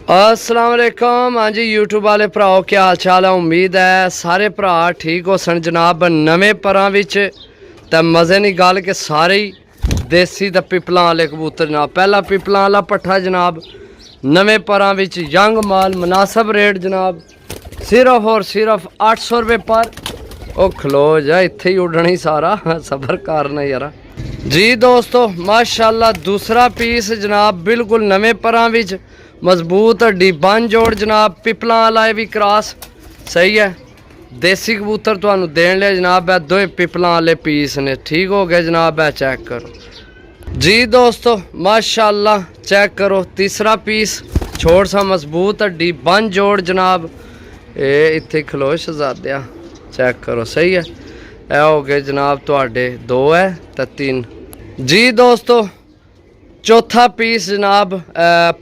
अस्सलाम वालेकुम। हाँ जी यूट्यूब वाले भराओ क्या हाल चाल है। उम्मीद है सारे भरा ठीक हो सन जनाब। नवे परां विच ते मज़े नी गल के सारे ही देसी ते पिपलां वाले कबूतर जनाब। पहला पिपलां वाला पट्ठा जनाब नवे परां विच यंग माल मुनासब रेट जनाब सिर्फ और सिर्फ 800 रुपये पर। ओ खलो जा इत्थे ही उड़ना ही सारा सबर करना यार जी दोस्तों। माशाल्लाह दूसरा पीस जनाब बिल्कुल नवे परां विच मजबूत हड्डी बन जोड़ जनाब। पिपलां वाला भी क्रॉस सही है। देसी कबूतर तुहानू देन लिया जनाब। है दो पिपलां वाले पीस ने ठीक हो गए जनाब। है चेक करो जी दोस्तों माशाल्लाह चेक करो। तीसरा पीस छोड़ सा मजबूत हड्डी बन जोड़ जनाब। ये इत्थे खलो शहजादिया चेक करो सही है। ए हो गए जनाब तुहाडे दो है तो तीन जी दोस्तों। चौथा पीस जनाब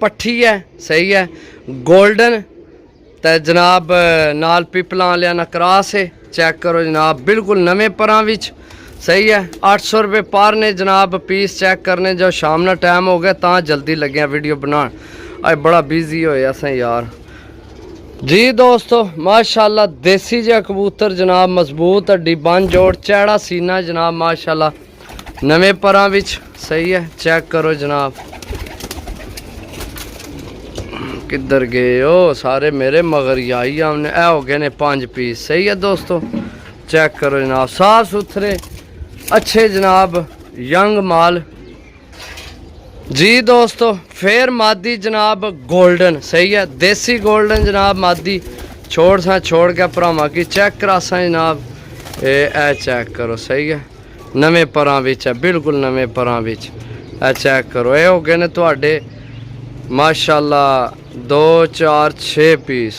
पट्ठी है सही है गोल्डन तो जनाब नाल पिपलां वाले ना क्रॉस है। चेक करो जनाब बिल्कुल नवे परां विच सही है। 800 रुपये पर ने जनाब। पीस चेक करने जो शाम ना टाइम हो गया ता जल्दी लगे वीडियो बनान। अज बड़ा बिजी होए असें यार जी दोस्तों। माशाल्लाह देसी जिहा कबूतर जनाब मजबूत हड्डी बन जोड़ चैड़ा सीना जनाब माशाल्लाह नवे परां विच सही है। चेक करो जनाब किधर गए हो सारे मेरे मगर ही आई हमने। ए हो गए ने 5 पीस सही है दोस्तों। चेक करो जनाब साफ सुथरे अच्छे जनाब यंग माल जी दोस्तों। फिर मादी जनाब गोल्डन सही है देसी गोल्डन जनाब मादी छोड़ सा छोड़ के भरावां की चेक करासा जनाब। ए चेक करो सही है नवे परां विच है बिल्कुल नवे परां विच। ए चेक करो ये हो गए ने तुहाडे माशाल्लाह 2 4 6 पीस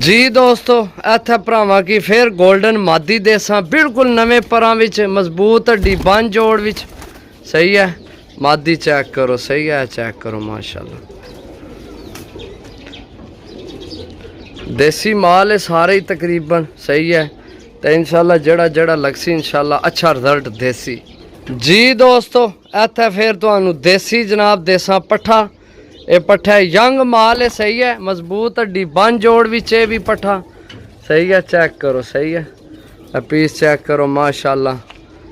जी दोस्तों। इत्थे भरावां की फिर गोल्डन मादी देसा बिल्कुल नवे परां विच मजबूत हड्डी बन जोड़ विच सही है। मादी चेक करो सही है। चेक करो माशाल्लाह देसी माल है सारे ही तकरीबन सही है। तो इंशाल्लाह जड़ा जड़ा लगसी इंशाल्लाह अच्छा रिजल्ट देसी जी दोस्तों। इत्थे फिर तुहानू देसी जनाब देसा पट्ठा ये पट्ठा यंग माल है सही है मजबूत हड्डी बन जोड़ विच भी पट्ठा सही है। चेक करो सही है। पीस चेक करो माशाल्लाह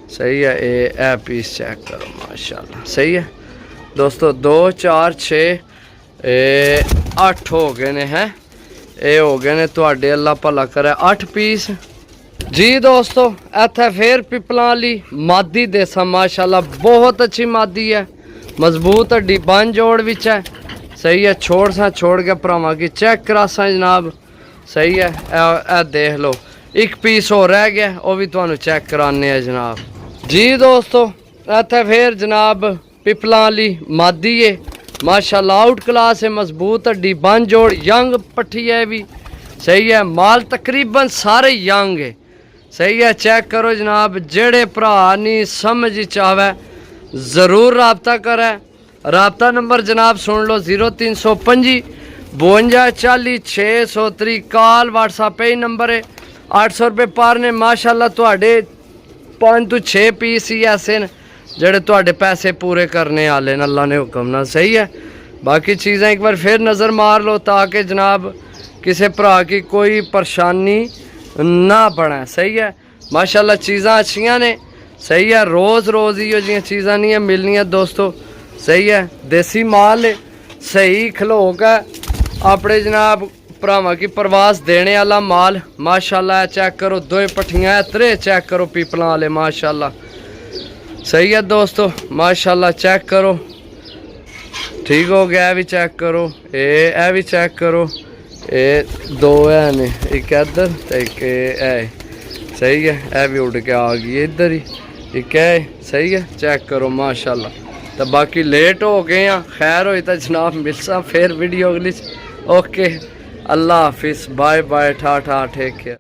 सही है। ए पीस चेक करो माशाल्लाह सही है दोस्तों। 2 4 6 8 हो गए ने हैं। ये हो गए ने तुहाडे अल्लाह भला करे 8 पीस जी दोस्तों। इत्थे फिर पिपलां वाली मादी देसा माशाल्लाह बहुत अच्छी मादी है मजबूत हड्डी बन जोड़ विच है सही है। छोड़ सा छोड़ के भरावां की चेक करासा जनाब सही है। ए देख लो एक पीस हो रह गया वो भी तुहानू चेक कराने है जनाब जी दोस्तों। इत्थे फिर जनाब पिपलां वाली मादी है माशाल्लाह आउट क्लास है मजबूत हड्डी बन जोड़ यंग पट्ठी है भी सही है। माल तकरीबन सारे यंग है सही है। चेक करो जनाब जेड़े भरा नहीं समझ चावे ज़रूर रबता करे। रबता नंबर जनाब सुन लो 0325 52 40 603 कॉल व्हाट्सएप पे ही नंबर है। 800 रुपये पर ने माशाल्लाह तुहाडे 5 तो 6 पीस ही ऐसे न जेड़े तुहाडे पैसे पूरे करने वाले न अल्लाह ने हुक्म ना सही है। बाकी चीज़ें एक बार फिर नज़र मार लो ताकि जनाब किसी भरा की कोई परेशानी ना बने सही है। माशाल्लाह चीज़ां अच्छियां ने सही है। रोज़ रोज़ ही जी चीज़ां नहीं मिलनियां दोस्तों सही है। देसी माल है सही खलो का अपने जनाब भरावां की प्रवास देने वाला माल माशाल्लाह। चेक करो 2 पट्ठियां त्रे चेक करो पिपलां वाले माशाल्लाह सही है दोस्तों माशाल्लाह। चेक करो ठीक हो गया भी चेक करो। ए भी चेक करो। ये 2 है ने एक इधर तो एक है सही है। ए भी उड़ के आ गई इधर ही एक है सही है। चेक करो माशाल्लाह। तो बाकी लेट हो गए हैं खैर हो तो जनाब मिलसा फिर वीडियो अगली। ओके अल्लाह हाफिज़ बाय बाय ठाठा टेक केयर।